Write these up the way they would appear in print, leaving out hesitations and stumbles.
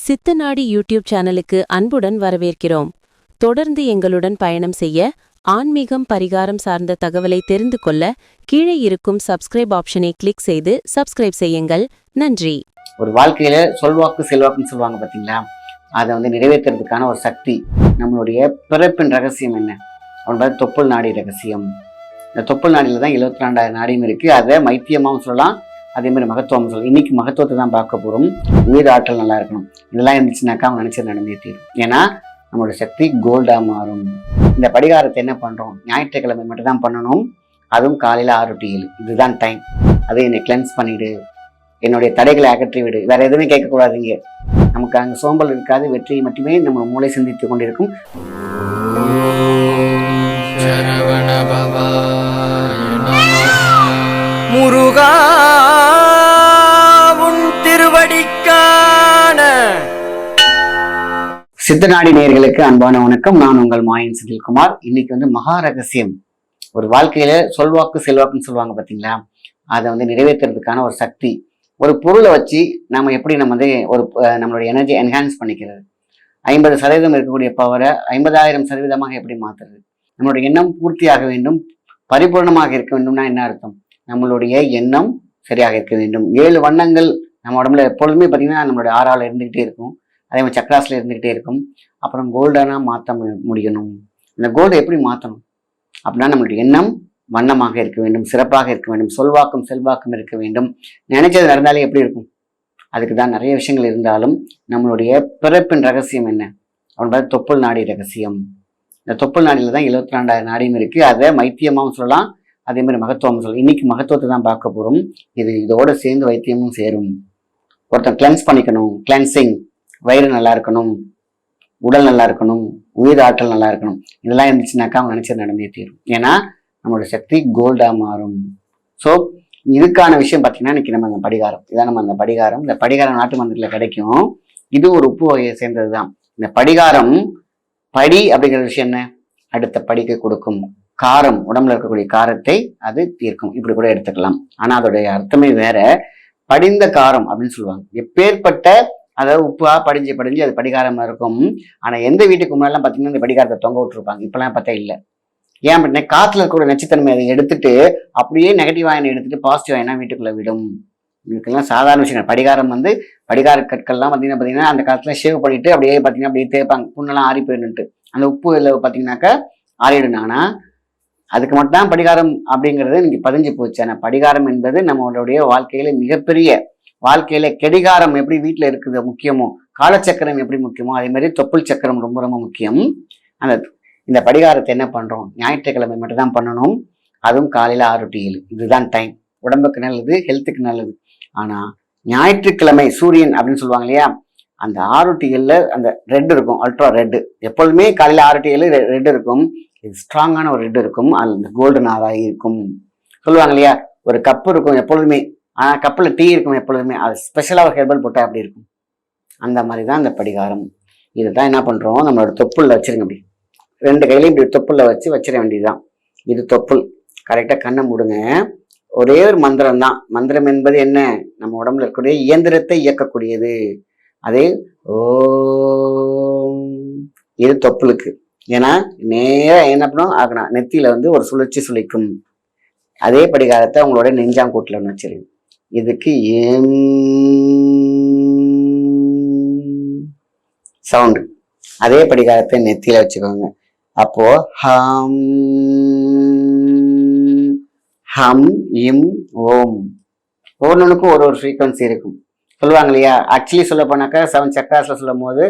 சித்தநாடி YouTube சேனலுக்கு அன்புடன் வரவேற்கிறோம். தொடர்ந்து எங்களுடன் பயணம் செய்ய ஆன்மீகம் பரிகாரம் சார்ந்த தகவலை தெரிந்து கொள்ள கீழே இருக்கும் சப்ஸ்கிரைப் ஆப்ஷனை கிளிக் செய்து சப்ஸ்கிரைப் செய்யுங்கள். நன்றி. ஒரு வாழ்க்கையில சொல்வாக்கு செல்வாக்குன்னு சொல்லுவாங்க பார்த்தீங்களா, அதை நிறைவேற்றுறதுக்கான ஒரு சக்தி. நம்மளுடைய பிறப்பின் ரகசியம் என்ன அப்படின்றது தொப்புள் நாடி ரகசியம். இந்த தொப்புள் நாடியில் தான் 72,000 நாடியும் இருக்கு. அதை மைத்தியமாகவும் சொல்லலாம், அதே மாதிரி மகத்துவம் சொல்லலாம். இன்னைக்கு மகத்துவத்தை தான் பார்க்க போறோம். உயிர் ஆற்றல் நல்லா இருக்கணும், இதெல்லாம் இருந்துச்சுனாக்கா அவங்க நினைச்சது நடந்தே தீரும். ஏன்னா நம்மளோட சக்தி கோல்டா மாறும். இந்த படிகாரத்தை என்ன பண்றோம், ஞாயிற்றுக்கிழமை மட்டும் தான் பண்ணணும். அதுவும் காலையில 6 to 7 இதுதான் டைம். அதை என்னை கிளென்ஸ் பண்ணிடு, என்னுடைய தடைகளை அகற்றி விடு. வேற எதுவுமே கேட்கக்கூடாதுங்க. நமக்கு அங்கே சோம்பல் இருக்காது, வெற்றியை மட்டுமே நம்ம மூளை சிந்தித்து கொண்டிருக்கும். முருகா உன் திருவடிக்கான சித்தநாடி நேயர்களுக்கு அன்பான வணக்கம். நான் உங்கள் மாயன் செந்தில்குமார். இன்னைக்கு மகா ரகசியம். ஒரு வாழ்க்கையில சொல்வாக்கு செல்வாக்குன்னு சொல்லுவாங்க பார்த்தீங்களா, அதை நிறைவேற்றுறதுக்கான ஒரு சக்தி. ஒரு பொருளை வச்சு நம்ம எப்படி ஒரு நம்மளுடைய எனர்ஜி என்ஹான்ஸ் பண்ணிக்கிறது. 50% இருக்கக்கூடிய பவரை 50,000% எப்படி மாத்துறது. நம்மளுடைய எண்ணம் பூர்த்தியாக வேண்டும், பரிபூர்ணமாக இருக்க வேண்டும்னா என்ன அர்த்தம், நம்மளுடைய எண்ணம் சரியாக இருக்க வேண்டும். 7 வண்ணங்கள் நம்ம உடம்புல எப்பொழுதுமே பார்த்தீங்கன்னா நம்மளுடைய ஆறாவில் இருந்துகிட்டே இருக்கும். அதே மாதிரி சக்கராசில் இருந்துகிட்டே இருக்கும். அப்புறம் கோல்டானா மாற்ற முடியணும். இந்த கோல்டை எப்படி மாற்றணும் அப்படின்னா, நம்மளுடைய எண்ணம் வண்ணமாக இருக்க வேண்டும், சிறப்பாக இருக்க வேண்டும், சொல்வாக்கும் செல்வாக்கும் இருக்க வேண்டும். நினைச்சது நடந்தாலே எப்படி இருக்கும், அதுக்கு தான் நிறைய விஷயங்கள் இருந்தாலும் நம்மளுடைய பிறப்பின் ரகசியம் என்ன அப்படின்றது தொப்புள் நாடி ரகசியம். இந்த தொப்புள் நாடியில் தான் 72,000 நாடியும் இருக்கு. அதை மைத்தியமாகவும் சொல்லலாம், அதே மாதிரி மகத்துவம் சொல்லலாம். இன்னைக்கு மகத்துவத்தை தான் பார்க்க போறோம். இதோட சேர்ந்து வைத்தியமும் சேரும். ஒருத்தன் கிளென்ஸ் பண்ணிக்கணும், கிளென்சிங். வயிறு நல்லா இருக்கணும், உடல் நல்லா இருக்கணும், உயிர் ஆற்றல் நல்லா இருக்கணும். இதெல்லாம் இருந்துச்சுனாக்கா அவங்க நினைச்சது நடந்தே தீரும். ஏன்னா நம்மளோட சக்தி கோல்டா மாறும். ஸோ இதுக்கான விஷயம் பார்த்தீங்கன்னா இன்னைக்கு நம்ம அந்த படிகாரம் இதான். அந்த படிகாரம், இந்த படிகாரம் நாட்டு மந்திரத்தில் கிடைக்கும். இது ஒரு உப்பு வகையை சேர்ந்தது தான். இந்த படிகாரம் படி அப்படிங்கிற விஷயம் என்ன, அடுத்த படிக்க கொடுக்கும். காரம், உடம்புல இருக்கக்கூடிய காரத்தை அது தீர்க்கும். இப்படி கூட எடுத்துக்கலாம். ஆனா அதோடைய அர்த்தமே வேற. படிந்த காரம் அப்படின்னு சொல்லுவாங்க. எப்பேற்பட்ட, அதாவது உப்பா படிஞ்சு படிஞ்சு அது படிகாரமா இருக்கும். ஆனா எந்த வீட்டுக்கு முன்னாடிலாம் பார்த்தீங்கன்னா இந்த படிகாரத்தை தொங்க விட்டுருப்பாங்க. இப்பெல்லாம் பார்த்தா இல்லை. ஏன் அப்படின்னா காத்துல இருக்கிற நச்சுத்தன்மை அதை எடுத்துட்டு அப்படியே நெகட்டிவ் ஆயினை எடுத்துட்டு பாசிட்டிவ் ஆயினா வீட்டுக்குள்ள விடும். இதுக்கெல்லாம் சாதாரண விஷயம். படிகாரம் படிகார கற்கள்லாம் பார்த்தீங்கன்னா அந்த காலத்துல ஷேவ் பண்ணிட்டு அப்படியே பார்த்தீங்கன்னா அப்படியே தேய்ப்பாங்க, புண்ணெல்லாம் ஆறி போயிடுன்ட்டு. அந்த உப்பு இதில் பார்த்தீங்கன்னாக்கா ஆறிடும். ஆனா அதுக்கு மட்டும் தான் படிகாரம் அப்படிங்கிறது இன்னைக்கு பதிஞ்சு போச்சு. ஆனா படிகாரம் என்பது நம்மளுடைய வாழ்க்கையில மிகப்பெரிய, வாழ்க்கையில கெடிகாரம் எப்படி வீட்டுல இருக்குது முக்கியமோ, காலச்சக்கரம் எப்படி முக்கியமோ, அதே மாதிரி தொப்புள் சக்கரம் ரொம்ப ரொம்ப முக்கியம். இந்த படிகாரத்தை என்ன பண்றோம், ஞாயிற்றுக்கிழமை மட்டும் தான் பண்ணணும். அதுவும் காலையில 6 to 7 இதுதான் டைம். உடம்புக்கு நல்லது, ஹெல்த்துக்கு நல்லது. ஆனா ஞாயிற்றுக்கிழமை சூரியன் அப்படின்னு சொல்லுவாங்க இல்லையா, அந்த 6 to 7 அந்த ரெட் இருக்கும், அல்ட்ரா ரெட். எப்பொழுதுமே காலையில 6 to 7 ரெட் இருக்கும். இது ஸ்ட்ராங்கான ஒரு ரெட் இருக்கும். அந்த கோல்டன் ஆராய் இருக்கும் சொல்லுவாங்க இல்லையா. ஒரு கப்பு இருக்கும் எப்பொழுதுமே, ஆனா கப்புல டீ இருக்கும் எப்பொழுதுமே. அது ஸ்பெஷலா ஒரு ஹெர்பல் போட்டா அப்படி இருக்கும். அந்த மாதிரி தான் இந்த படிகாரம். இதுதான் என்ன பண்றோம், நம்மளோட தொப்புள்ள வச்சிருங்க. அப்படி 2 கையிலையும் இப்படி தொப்புள்ள வச்சிட வேண்டியதுதான். இது தொப்புள். கரெக்டா கண்ணை மூடுங்க. ஒரே ஒரு மந்திரம் தான். மந்திரம் என்பது என்ன, நம்ம உடம்புல இருக்கக்கூடிய இயந்திரத்தை இயக்கக்கூடியது. அதே ஓம். இது தொப்புளுக்கு. ஏன்னா நேரம் என்ன பண்ணும் ஆகணும், நெத்தியில ஒரு சுழற்சி சுழிக்கும். அதே படிகாரத்தை உங்களோட நெஞ்சாங்கூட்டுல வச்சிருங்க. இதுக்கு சவுண்டு. அதே படிகாரத்தை நெத்தியில வச்சுக்கோங்க. அப்போ ஹம் ஹம் இம் ஓம். ஒவ்வொன்றுக்கும் ஒரு ஃப்ரீக்வன்சி இருக்கும் சொல்லுவாங்க இல்லையா. ஆக்சுவலி சொல்ல போனாக்கா 7 சக்கராஸ்ல சொல்லும் போது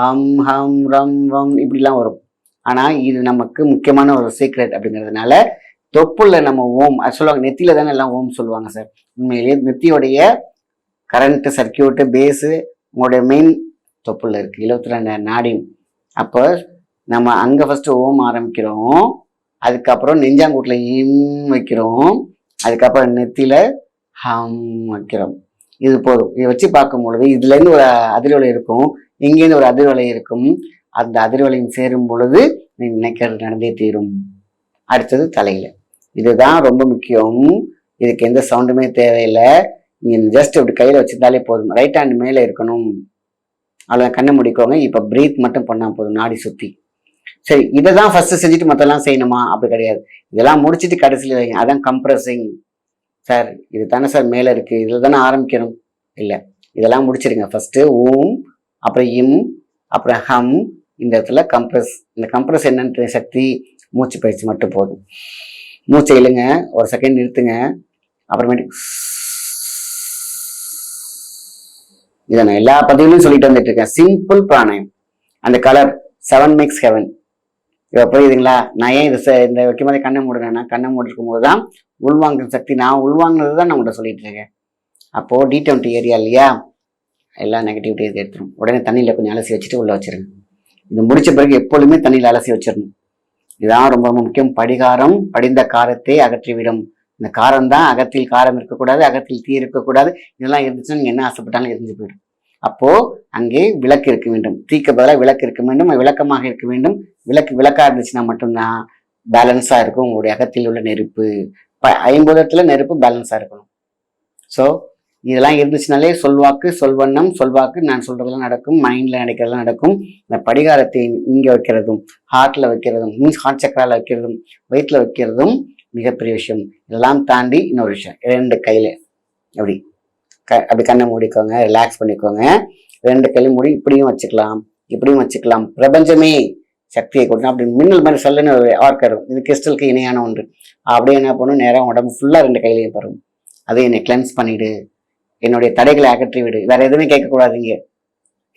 அம் ஹம் ரம் வம் இப்படிலாம் வரும். ஆனா இது நமக்கு முக்கியமான ஒரு சீக்ரெட் அப்படிங்கிறதுனால தொப்புள்ள நம்ம ஓம் சொல்லுவாங்க. நெத்தியில தானே எல்லாம் ஓம் சொல்லுவாங்க சார். உண்மையிலேயே நெத்தியோடைய கரண்ட் சர்க்கியூட்டு பேஸு உங்களுடைய மெயின் தொப்புள்ள இருக்கு, 72 நாடி. அப்போ நம்ம அங்க ஃபர்ஸ்ட் ஓம் ஆரம்பிக்கிறோம், அதுக்கப்புறம் நெஞ்சாங்கூட்டுல இம் வைக்கிறோம், அதுக்கப்புறம் நெத்தியில ஹம் வைக்கிறோம். இது போதும். இதை வச்சு பார்க்கும் பொழுது இதுல இருந்து ஒரு அதிர்வலை இருக்கும், இங்கேருந்து ஒரு அதிர்வலை இருக்கும். அந்த அதிர்வலையும் சேரும் பொழுது நீ நினைக்கிறது நடந்தே தீரும். அடுத்தது தலையில. இதுதான் ரொம்ப முக்கியம். இதுக்கு எந்த சவுண்டுமே தேவையில்லை. நீங்க ஜஸ்ட் இப்படி கையில வச்சிருந்தாலே போதும். ரைட் ஹேண்ட் மேல இருக்கணும். அவ்வளோ கண்ணை முடிக்கோங்க. இப்போ பிரீத் மட்டும் பண்ணால் போதும், நாடி சுற்றி. சரி, இதை தான் ஃபர்ஸ்ட் செஞ்சுட்டு மற்றெல்லாம் செய்யணுமா? அப்படி கிடையாது. இதெல்லாம் முடிச்சுட்டு கடைசியில் வைங்க. அதான் கம்ப்ரஸிங். சார் இது தானே சார் மேலே இருக்குது, இதில் தானே ஆரம்பிக்கணும்? இல்லை, இதெல்லாம் முடிச்சிருங்க. ஃபர்ஸ்ட்டு ஓம், அப்புறம் இம், அப்புறம் ஹம். இந்த இடத்துல கம்ப்ரஸ். இந்த கம்ப்ரஸ் என்னன்ற சக்தி மூச்சு பயிற்சி மட்டும் போதும். மூச்சை இழுங்க, ஒரு செகண்ட் நிறுத்துங்க, அப்புறமேட்டு இதை நான் எல்லா பதிவுலையும் சொல்லிட்டு வந்துட்டு இருக்கேன். சிம்பிள் பிராணாயம். அந்த கலர் 7 makes heaven. இப்போ புரியுதுங்களா? நான் ஏன் இந்த வைக்கும் போதே கண்ணை மூடுறேன்னா, கண்ணை மூடிருக்கும் போது தான் உள்வாங்க சக்தி. நான் உள்வாங்கினது தான் நான் உங்கள்கிட்ட சொல்லிட்டு இருக்கேன். அப்போது D20 ஏரியா இல்லையா, எல்லா நெகட்டிவிட்டி எடுத்துரும். உடனே தண்ணியில் கொஞ்சம் அலசி வச்சுட்டு உள்ளே வச்சிருங்க. இது முடிச்ச பிறகு எப்பொழுதுமே தண்ணியில் அலசி வச்சிடணும். இதுதான் ரொம்ப ரொம்ப முக்கியம். படிகாரம் படிந்த காரத்தை அகற்றிவிடும். இந்த காரம் தான், அகத்தில் காரம் இருக்கக்கூடாது, அகத்தில் தீ இருக்கக்கூடாது. இதெல்லாம் இருந்துச்சுன்னா நீங்கள் என்ன ஆசைப்பட்டாலும் எரிஞ்சு போயிடும். அப்போ அங்கே விளக்கு இருக்க வேண்டும். தீக்கு பதிலாக விளக்கு இருக்க வேண்டும், விளக்கமாக இருக்க வேண்டும். விளக்கா இருந்துச்சுன்னா மட்டும்தான் பேலன்ஸா இருக்கும் உங்களுடைய அகத்தில் உள்ள நெருப்பு. 50 நெருப்பு பேலன்ஸா இருக்கணும். ஸோ இதெல்லாம் இருந்துச்சுனாலே சொல்வாக்கு, சொல்வண்ணம், சொல்வாக்கு, நான் சொல்றதெல்லாம் நடக்கும், மைண்ட்ல நினைக்கிறதெல்லாம் நடக்கும். இந்த படிகாரத்தை இங்க வைக்கிறதும், ஹார்ட்ல வைக்கிறதும், மீன்ஸ் ஹார்ட் சக்கரால வைக்கிறதும், வயிற்றுல வைக்கிறதும் மிகப்பெரிய விஷயம். இதெல்லாம் தாண்டி இன்னொரு விஷயம், 2 கையில அப்படி கண்ணை மூடிக்கோங்க, ரிலாக்ஸ் பண்ணிக்கோங்க. 2 கையிலும் மூடி இப்படியும் வச்சுக்கலாம், இப்படியும் வச்சுக்கலாம். பிரபஞ்சமே சக்தியை கொடுத்தா அப்படி மின்னல் மாதிரி சொல்லுன்னு ஒரு ஆர்க் இருக்கும். இது கிறிஸ்டலுக்கு இணையான ஒன்று. அப்படியே என்ன பண்ணும், நேரம் உடம்பு ஃபுல்லா 2 கையிலையும் பரும். அதை என்னை கிளென்ஸ் பண்ணிடு, என்னுடைய தடைகளை அகற்றி விடு. வேற எதுவுமே கேட்கக்கூடாதுங்க.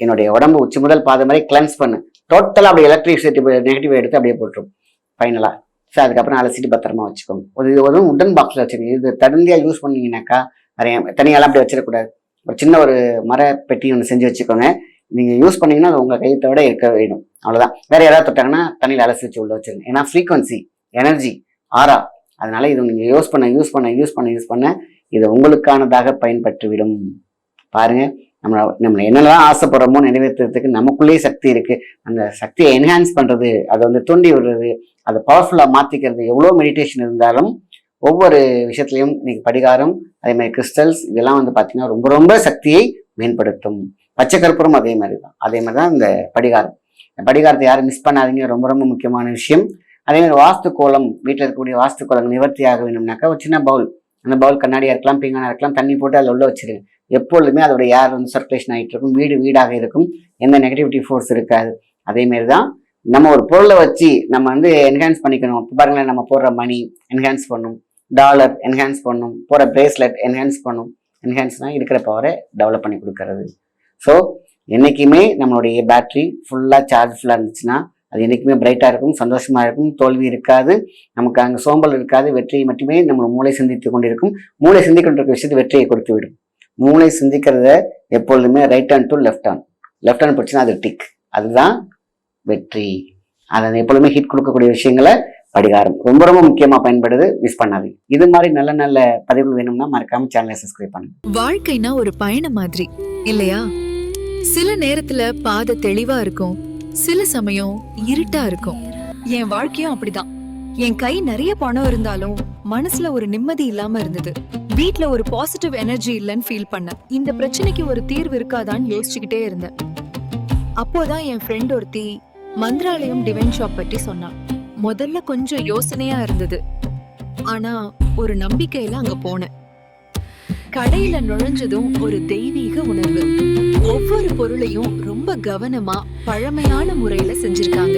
என்னுடைய உடம்பு உச்சி முதல் பாதம் வரை கிளென்ஸ் பண்ணு. டோட்டலா அப்படியே எலக்ட்ரிசிட்டி நெகட்டிவ் எடுத்து அப்படியே போட்டுரும் ஃபைனலா. ஸோ அதுக்கப்புறம் அலசிட்டு பத்திரமா வச்சுக்கோங்க. ஒரு உடன் பாக்ஸ்ல வச்சுக்கோங்க. இது தடந்தியா யூஸ் பண்ணீங்கன்னாக்கா நிறைய தனியாலாம் அப்படி வச்சிடக்கூடாது. ஒரு சின்ன ஒரு மர பெட்டி ஒன்று செஞ்சு வச்சுக்கோங்க. நீங்க யூஸ் பண்ணீங்கன்னா அது உங்க கையத்தை விட இருக்க வேணும். அவ்வளவுதான். வேற யாராவது தொட்டாங்கன்னா தண்ணியில் அலசி வச்சு உள்ள வச்சிருங்க. ஏன்னா ஃப்ரீக்வன்சி, எனர்ஜி, ஆரா. அதனால இது நீங்க யூஸ் பண்ண இது உங்களுக்கானதாக பயன்பட்டு விடும். பாருங்க, நம்ம என்னெல்லாம் ஆசைப்படுறோமோ நிறைவேற்றுறதுக்கு நமக்குள்ளேயே சக்தி இருக்கு. அந்த சக்தியை என்ஹான்ஸ் பண்றது, அதை தூண்டி விடுறது, அதை பவர்ஃபுல்லா மாத்திக்கிறது. எவ்வளோ மெடிடேஷன் இருந்தாலும் ஒவ்வொரு விஷயத்துலையும் இன்னைக்கு படிகாரம், அதே மாதிரி கிறிஸ்டல்ஸ், இதெல்லாம் பார்த்தீங்கன்னா ரொம்ப ரொம்ப சக்தியை மேம்படுத்தும். பச்சை கற்பூரம் அதே மாதிரி தான் இந்த படிகாரம். இந்த படிகாரத்தை யாரும் மிஸ் பண்ணாதீங்க, ரொம்ப ரொம்ப முக்கியமான விஷயம். அதே மாதிரி வாஸ்து கோலம், வீட்டில் இருக்கக்கூடிய வாஸ்து கோலம் நிவர்த்தி ஆக வேணும்னாக்கா ஒரு சின்ன பவுல், அந்த பவுல் கண்ணாடியா இருக்கலாம், பீங்கானா இருக்கலாம், தண்ணி போட்டு அதில் உள்ள வச்சிருங்க. எப்பொழுதுமே அதோட ஏர் சர்க்குலேஷன் ஆகிட்டு இருக்கும், வீடாக இருக்கும், எந்த நெகட்டிவிட்டி ஃபோர்ஸ் இருக்காது. அதே மாதிரி தான் நம்ம ஒரு பொருளை வச்சு நம்ம என்ஹான்ஸ் பண்ணிக்கணும். பாருங்களேன், நம்ம போடுற மணி என்ஹான்ஸ் பண்ணும், டாலர் என்ஹான்ஸ் பண்ணும், போகிற பிரேஸ்லெட் என்ஹான்ஸ் பண்ணும். என்ஹான்ஸ்னா இருக்கிற பவரை டெவலப் பண்ணி கொடுக்கறது. ஸோ என்றைக்குமே நம்மளுடைய பேட்டரி ஃபுல்லாக சார்ஜ்ஃபுல்லாக இருந்துச்சுன்னா அது என்றைக்குமே பிரைட்டாக இருக்கும், சந்தோஷமாக இருக்கும், தோல்வி இருக்காது, நமக்கு அங்கே சோம்பல் இருக்காது, வெற்றியை மட்டுமே நம்ம மூளை சிந்தித்து கொண்டிருக்கும். மூளை சிந்திக்கின்ற விஷயத்தை வெற்றியை கொடுத்து விடும். மூளை சிந்திக்கிறத எப்பொழுதுமே right hand to left hand போச்சுன்னா அது டிக், அதுதான் வெற்றி. அதை எப்பொழுதுமே ஹிட் கொடுக்கக்கூடிய விஷயங்களை படிகாரம் ரொம்ப ரொம்ப முக்கியமா பயன்படுது, மிஸ் பண்ணாது. இது மாதிரி நல்ல நல்ல பதிவுகள் வேணும்னா மறக்காம சேனலை சப்ஸ்கிரைப் பண்ணுங்க. வாழ்க்கைனா ஒரு பயணம் மாதிரி இல்லையா? சில நேரத்துல பாதை தெளிவா இருக்கும், சில சமயம் இருட்டா இருக்கும். என் வாழ்க்கையும் அப்படிதான். என் கை நிறைய பணம் இருந்தாலும் மனசுல ஒரு நிம்மதி இல்லாம இருந்தது. வீட்ல ஒரு பாசிட்டிவ் எனர்ஜி இல்லைன்னு ஃபீல் பண்ணேன். இந்த பிரச்சனைக்கு ஒரு தீர்வு இருக்காதான்னு யோசிச்சுக்கிட்டே இருந்தேன். அப்போதான் என் ஃப்ரெண்ட் ஒருத்தி மந்திராலயம் டிவைன் ஷாப் பற்றி சொன்னான். முதல்ல கொஞ்சம் யோசனையா இருந்தது, ஆனா ஒரு நம்பிக்கையில அங்க போனேன். கடையில நுழைஞ்சதும் ஒரு தெய்வீக உணர்வு. ஒவ்வொரு பொருளையும் ரொம்ப கவனமா பழமையான முறையில செஞ்சிருக்காங்க.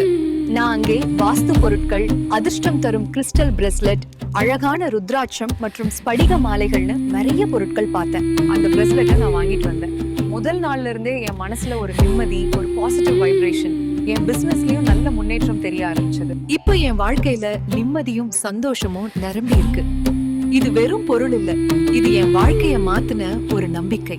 நான் அங்கே வாஸ்து பொருட்கள், அதிர்ஷ்டம் தரும் கிறிஸ்டல் பிரேஸ்லெட், அழகான ருத்ராட்சம் மற்றும் ஸ்படிக மாலைகள்னு நிறைய பொருட்கள் பார்த்தேன். அந்த பிரேஸ்லெட்டை நான் வாங்கிட்டு வந்தேன். முதல் நாள்ல இருந்தே என் மனசுல ஒரு நிம்மதி, ஒரு பாசிட்டிவ் வைப்ரேஷன், என் பிசினஸ்லயும் நல்ல முன்னேற்றம் தெரிய ஆரம்பிச்சது. இப்போ என் வாழ்க்கையில நிம்மதியும் சந்தோஷமும் நிரம்பி இருக்கு. இது வெறும் பொருள் இல்ல, இது என் வாழ்க்கைய மாத்தின ஒரு நம்பிக்கை.